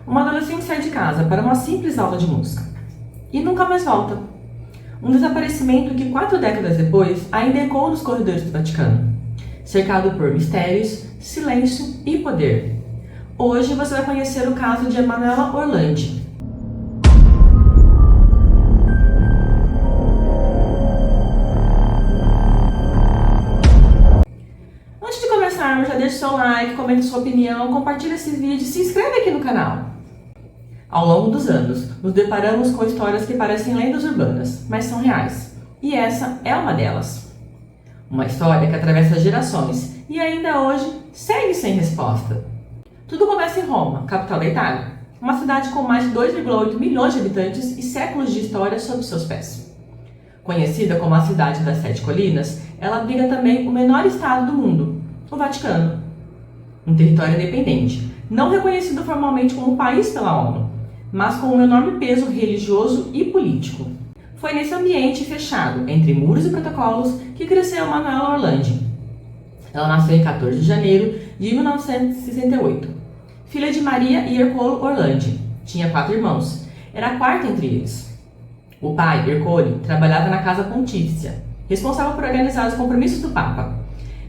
Uma adolescente sai de casa para uma simples aula de música e nunca mais volta. Um desaparecimento que 4 décadas depois ainda ecoa nos corredores do Vaticano, cercado por mistérios, silêncio e poder. Hoje você vai conhecer o caso de Emanuela Orlandi. Antes de começarmos, já deixe seu like, comente sua opinião, compartilhe esse vídeo e se inscreve aqui no canal. Ao longo dos anos, nos deparamos com histórias que parecem lendas urbanas, mas são reais. E essa é uma delas. Uma história que atravessa gerações e ainda hoje segue sem resposta. Tudo começa em Roma, capital da Itália, uma cidade com mais de 2,8 milhões de habitantes e séculos de história sob seus pés. Conhecida como a Cidade das Sete Colinas, ela abriga também o menor estado do mundo, o Vaticano. Um território independente, não reconhecido formalmente como país pela ONU, mas com um enorme peso religioso e político. Foi nesse ambiente fechado, entre muros e protocolos, que cresceu Emanuela Orlandi. Ela nasceu em 14 de janeiro de 1968. Filha de Maria e Ercole Orlandi. Tinha 4 irmãos. Era a quarta entre eles. O pai, Ercole, trabalhava na Casa Pontífice, responsável por organizar os compromissos do Papa.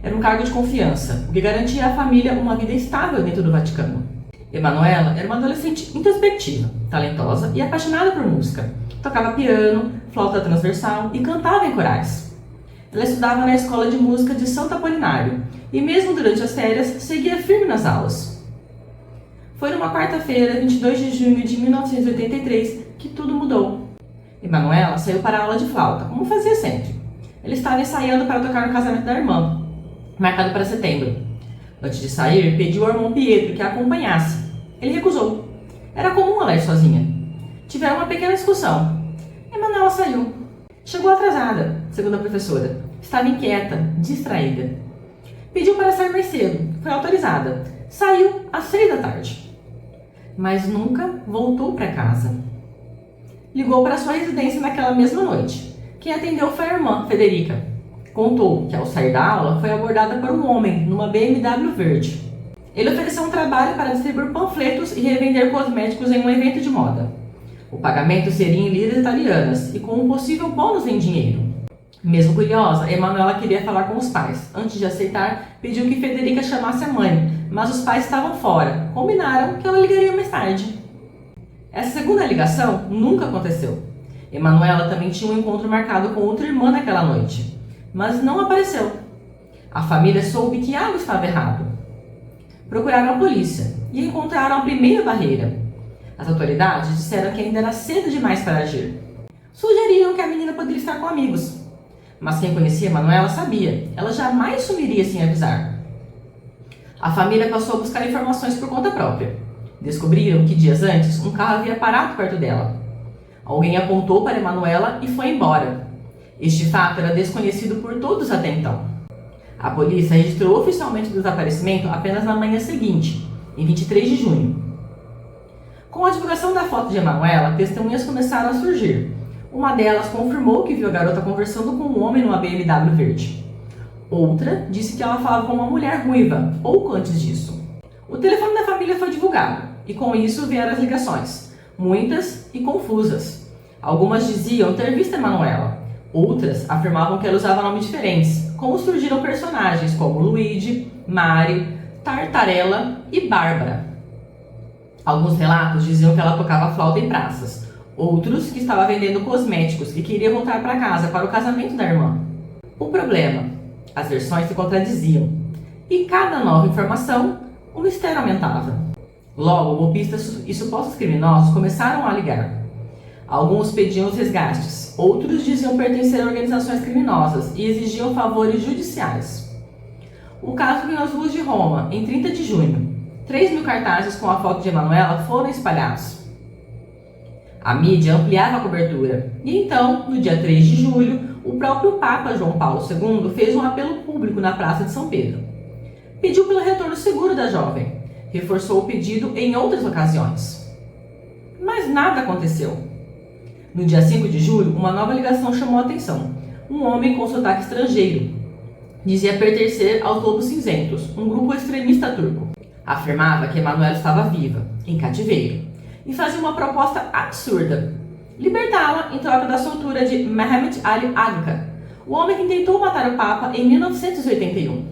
Era um cargo de confiança, o que garantia à família uma vida estável dentro do Vaticano. Emanuela era uma adolescente introspectiva, talentosa e apaixonada por música. Tocava piano, flauta transversal e cantava em corais. Ela estudava na escola de música de Santo Apolinário e mesmo durante as férias seguia firme nas aulas. Foi numa quarta-feira, 22 de junho de 1983, que tudo mudou. Emanuela saiu para a aula de flauta, como fazia sempre. Ela estava ensaiando para tocar no casamento da irmã, marcado para setembro. Antes de sair, pediu ao irmão Pietro que a acompanhasse. Ele recusou. Era comum ela ir sozinha. Tiveram uma pequena discussão. Emanuela saiu. Chegou atrasada, segundo a professora. Estava inquieta, distraída. Pediu para sair mais cedo. Foi autorizada. Saiu às 6 da tarde. Mas nunca voltou para casa. Ligou para sua residência naquela mesma noite. Quem atendeu foi a irmã, Federica. Contou que, ao sair da aula, foi abordada por um homem numa BMW verde. Ele ofereceu um trabalho para distribuir panfletos e revender cosméticos em um evento de moda. O pagamento seria em liras italianas e com um possível bônus em dinheiro. Mesmo curiosa, Emanuela queria falar com os pais. Antes de aceitar, pediu que Federica chamasse a mãe, mas os pais estavam fora. Combinaram que ela ligaria mais tarde. Essa segunda ligação nunca aconteceu. Emanuela também tinha um encontro marcado com outra irmã naquela noite, mas não apareceu. A família soube que algo estava errado. Procuraram a polícia e encontraram a primeira barreira. As autoridades disseram que ainda era cedo demais para agir. Sugeriram que a menina poderia estar com amigos. Mas quem conhecia Emanuela sabia, ela jamais sumiria sem avisar. A família passou a buscar informações por conta própria. Descobriram que dias antes um carro havia parado perto dela. Alguém apontou para Emanuela e foi embora. Este fato era desconhecido por todos até então. A polícia registrou oficialmente o desaparecimento apenas na manhã seguinte, em 23 de junho. Com a divulgação da foto de Emanuela, testemunhas começaram a surgir. Uma delas confirmou que viu a garota conversando com um homem numa BMW verde. Outra disse que ela falava com uma mulher ruiva, pouco antes disso. O telefone da família foi divulgado, e com isso vieram as ligações, muitas e confusas. Algumas diziam ter visto Emanuela. Outras afirmavam que ela usava nomes diferentes, como surgiram personagens como Luigi, Mário, Tartarella e Bárbara. Alguns relatos diziam que ela tocava flauta em praças, outros que estava vendendo cosméticos e queria voltar para casa para o casamento da irmã. O problema, as versões se contradiziam, e cada nova informação, o mistério aumentava. Logo, golpistas e supostos criminosos começaram a ligar. Alguns pediam os resgates, outros diziam pertencer a organizações criminosas e exigiam favores judiciais. O caso veio às ruas de Roma, em 30 de junho. 3.000 cartazes com a foto de Emanuela foram espalhados. A mídia ampliava a cobertura, e então, no dia 3 de julho, o próprio Papa João Paulo II fez um apelo público na Praça de São Pedro. Pediu pelo retorno seguro da jovem, reforçou o pedido em outras ocasiões. Mas nada aconteceu. No dia 5 de julho, uma nova ligação chamou a atenção. Um homem com sotaque estrangeiro dizia pertencer aos Lobos Cinzentos, um grupo extremista turco. Afirmava que Emanuela estava viva, em cativeiro, e fazia uma proposta absurda: libertá-la em troca da soltura de Mehmet Ali Agca, o homem que tentou matar o Papa em 1981.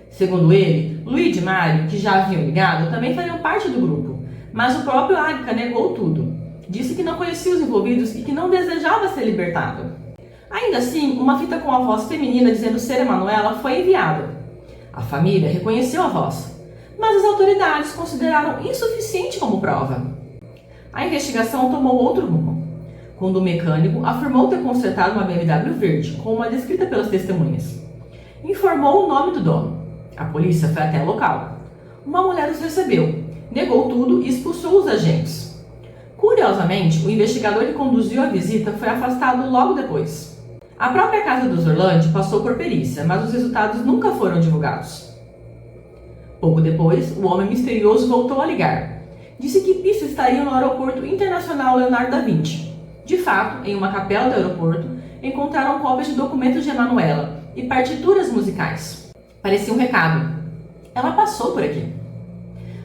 Segundo ele, Luigi e Mário, que já haviam ligado, também fariam parte do grupo, mas o próprio Agca negou tudo. Disse que não conhecia os envolvidos e que não desejava ser libertado. Ainda assim, uma fita com a voz feminina dizendo ser Emanuela foi enviada. A família reconheceu a voz, mas as autoridades consideraram insuficiente como prova. A investigação tomou outro rumo, quando o mecânico afirmou ter consertado uma BMW verde, como a descrita pelas testemunhas. Informou o nome do dono. A polícia foi até o local. Uma mulher os recebeu, negou tudo e expulsou os agentes. Curiosamente, o investigador que conduziu a visita foi afastado logo depois. A própria casa dos Orlandi passou por perícia, mas os resultados nunca foram divulgados. Pouco depois, o homem misterioso voltou a ligar. Disse que pistas estariam no aeroporto internacional Leonardo da Vinci. De fato, em uma capela do aeroporto, encontraram cópias de documentos de Emanuela e partituras musicais. Parecia um recado: ela passou por aqui.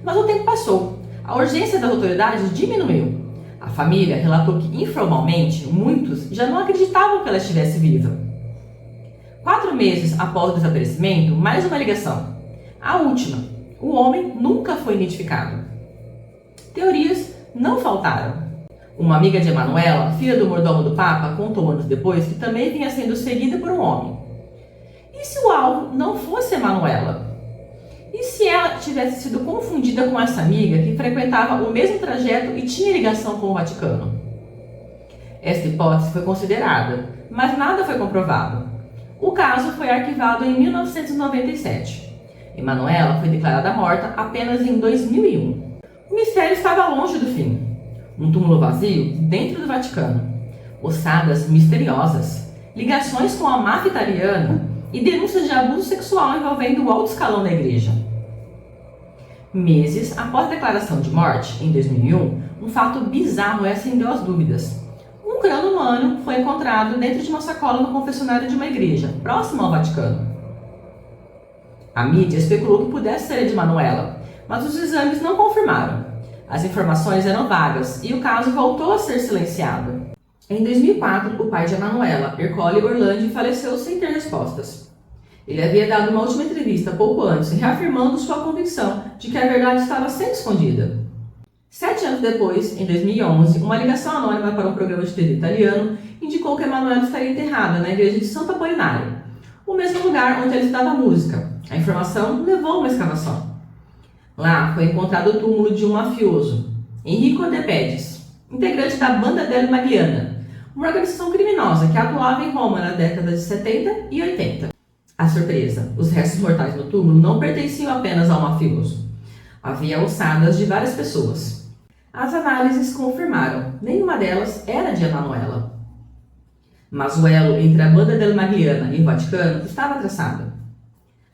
Mas o tempo passou. A urgência das autoridades diminuiu. A família relatou que, informalmente, muitos já não acreditavam que ela estivesse viva. 4 meses após o desaparecimento, mais uma ligação. A última. O homem nunca foi identificado. Teorias não faltaram. Uma amiga de Emanuela, filha do mordomo do Papa, contou anos depois que também vinha sendo seguida por um homem. E se o alvo não fosse Emanuela? E se ela tivesse sido confundida com essa amiga que frequentava o mesmo trajeto e tinha ligação com o Vaticano? Esta hipótese foi considerada, mas nada foi comprovado. O caso foi arquivado em 1997. Emanuela foi declarada morta apenas em 2001. O mistério estava longe do fim. Um túmulo vazio dentro do Vaticano, ossadas misteriosas, ligações com a máfia italiana e denúncias de abuso sexual envolvendo o alto escalão da igreja. Meses após a declaração de morte, em 2001, um fato bizarro acendeu as dúvidas. Um crânio humano foi encontrado dentro de uma sacola no confessionário de uma igreja, próxima ao Vaticano. A mídia especulou que pudesse ser de Emanuela, mas os exames não confirmaram. As informações eram vagas e o caso voltou a ser silenciado. Em 2004, o pai de Emanuela, Ercole Orlandi, faleceu sem ter respostas. Ele havia dado uma última entrevista pouco antes, reafirmando sua convicção de que a verdade estava sendo escondida. 7 anos depois, em 2011, uma ligação anônima para um programa de TV italiano indicou que Emanuela estaria enterrada na igreja de Santo Apolinário, o mesmo lugar onde ela estudava música. A informação levou a uma escavação. Lá foi encontrado o túmulo de um mafioso, Enrico De Pedis, integrante da Banda della Magliana, uma organização criminosa que atuava em Roma na década de 70 e 80. A surpresa: os restos mortais no túmulo não pertenciam apenas ao mafioso. Havia ossadas de várias pessoas. As análises confirmaram, nenhuma delas era de Emanuela. Mas o elo entre a Banda della Magliana e o Vaticano estava traçado.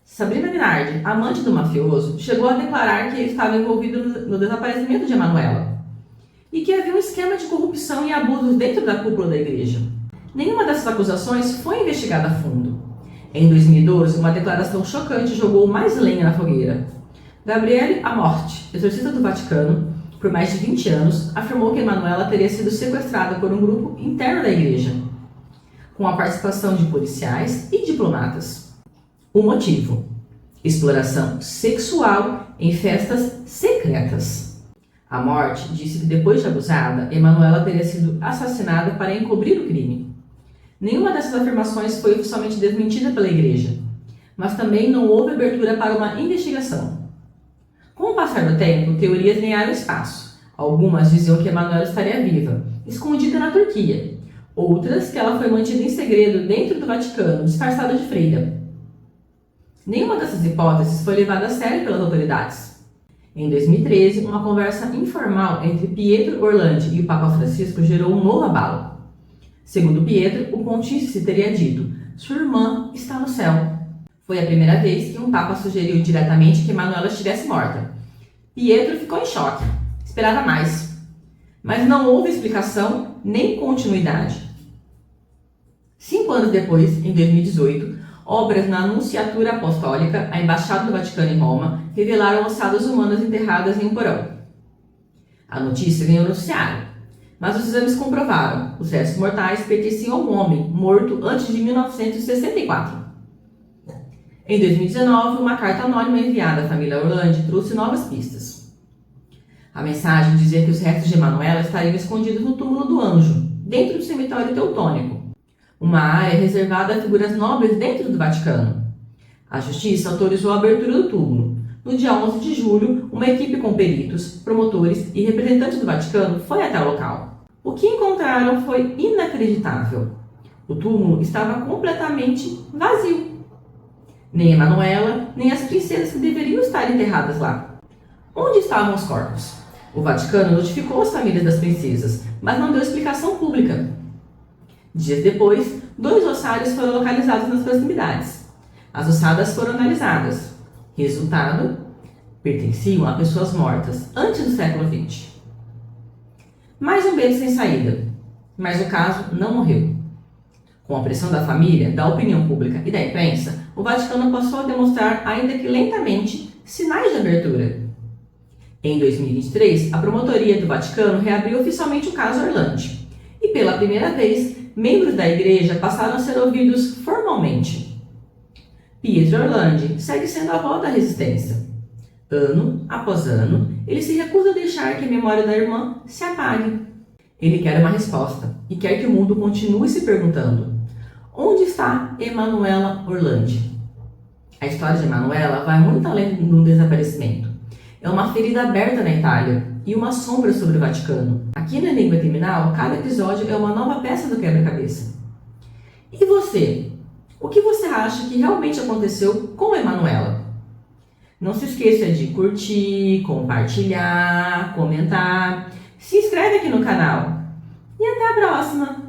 Sabrina Minardi, amante do mafioso, chegou a declarar que ele estava envolvido no desaparecimento de Emanuela e que havia um esquema de corrupção e abusos dentro da cúpula da igreja. Nenhuma dessas acusações foi investigada a fundo. Em 2012, uma declaração chocante jogou mais lenha na fogueira. Gabriele Amorti, exorcista do Vaticano, por mais de 20 anos, afirmou que Emanuela teria sido sequestrada por um grupo interno da igreja, com a participação de policiais e diplomatas. O motivo: exploração sexual em festas secretas. A morte disse que depois de abusada, Emanuela teria sido assassinada para encobrir o crime. Nenhuma dessas afirmações foi oficialmente desmentida pela igreja, mas também não houve abertura para uma investigação. Com o passar do tempo, teorias ganharam espaço. Algumas diziam que Emanuela estaria viva, escondida na Turquia. Outras que ela foi mantida em segredo dentro do Vaticano, disfarçada de freira. Nenhuma dessas hipóteses foi levada a sério pelas autoridades. Em 2013, uma conversa informal entre Pietro Orlandi e o Papa Francisco gerou um novo abalo. Segundo Pietro, o pontífice teria dito: "Sua irmã está no céu." Foi a primeira vez que um Papa sugeriu diretamente que Emanuela estivesse morta. Pietro ficou em choque. Esperava mais. Mas não houve explicação nem continuidade. 5 anos depois, em 2018, Obras na Nunciatura Apostólica, a Embaixada do Vaticano em Roma, revelaram ossadas humanas enterradas em um porão. A notícia ganhou noticiário, mas os exames comprovaram os restos mortais pertenciam a um homem morto antes de 1964. Em 2019, uma carta anônima enviada à família Orlandi trouxe novas pistas. A mensagem dizia que os restos de Emanuela estariam escondidos no túmulo do Anjo, dentro do cemitério teutônico, uma área reservada a figuras nobres dentro do Vaticano. A justiça autorizou a abertura do túmulo. No dia 11 de julho, uma equipe com peritos, promotores e representantes do Vaticano foi até o local. O que encontraram foi inacreditável. O túmulo estava completamente vazio. Nem Emanuela, nem as princesas que deveriam estar enterradas lá. Onde estavam os corpos? O Vaticano notificou as famílias das princesas, mas não deu explicação pública. Dias depois, 2 ossários foram localizados nas proximidades. As ossadas foram analisadas. Resultado: pertenciam a pessoas mortas antes do século XX. Mais um beco sem saída, mas o caso não morreu. Com a pressão da família, da opinião pública e da imprensa, o Vaticano passou a demonstrar, ainda que lentamente, sinais de abertura. Em 2023, a Promotoria do Vaticano reabriu oficialmente o caso Orlandi. E pela primeira vez, membros da igreja passaram a ser ouvidos formalmente. Pietro Orlandi segue sendo a voz da resistência. Ano após ano, ele se recusa a deixar que a memória da irmã se apague. Ele quer uma resposta e quer que o mundo continue se perguntando: onde está Emanuela Orlandi? A história de Emanuela vai muito além do desaparecimento. É uma ferida aberta na Itália e uma sombra sobre o Vaticano. Aqui no Enigma Criminal, cada episódio é uma nova peça do quebra-cabeça. E você? O que você acha que realmente aconteceu com Emanuela? Não se esqueça de curtir, compartilhar, comentar. Se inscreve aqui no canal. E até a próxima!